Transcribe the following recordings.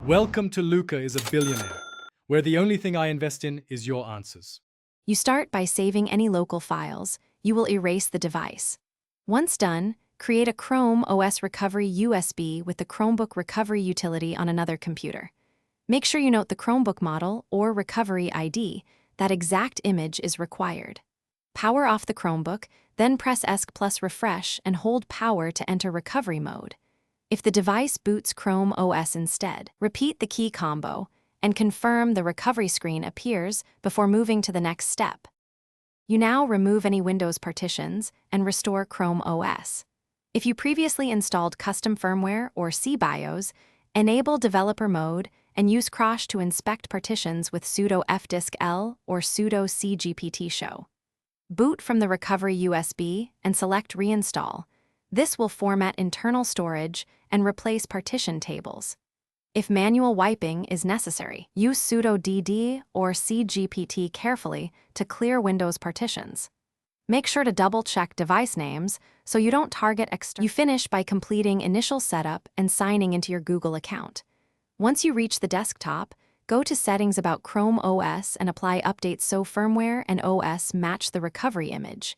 Welcome to Luca is a Billionaire, where the only thing I invest in is your answers. You start by saving any local files. You will erase the device. Once done, create a Chrome OS Recovery USB with the Chromebook Recovery utility on another computer. Make sure you note the Chromebook model or Recovery ID. That exact image is required. Power off the Chromebook, then press ESC plus refresh and hold power to enter recovery mode. If the device boots Chrome OS instead, repeat the key combo and confirm the recovery screen appears before moving to the next step. You now remove any Windows partitions and restore Chrome OS. If you previously installed custom firmware or cBIOS, enable developer mode and use crash to inspect partitions with sudo fdiskl or sudo cgpt-show. Boot from the recovery USB and select Reinstall. This will format internal storage and replace partition tables. If manual wiping is necessary, use sudo dd or cgpt carefully to clear Windows partitions. Make sure to double-check device names so you don't target external. You finish by completing initial setup and signing into your Google account. Once you reach the desktop, go to Settings about Chrome OS and apply updates so firmware and OS match the recovery image.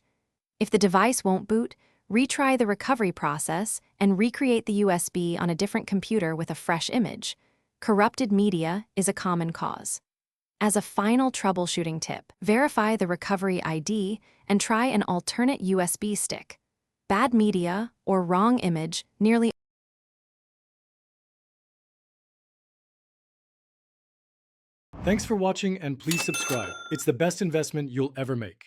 If the device won't boot, retry the recovery process and recreate the USB on a different computer with a fresh image. Corrupted media is a common cause. As a final troubleshooting tip, verify the recovery ID and try an alternate USB stick. Bad media or wrong image nearly. Thanks for watching and please subscribe. It's the best investment you'll ever make.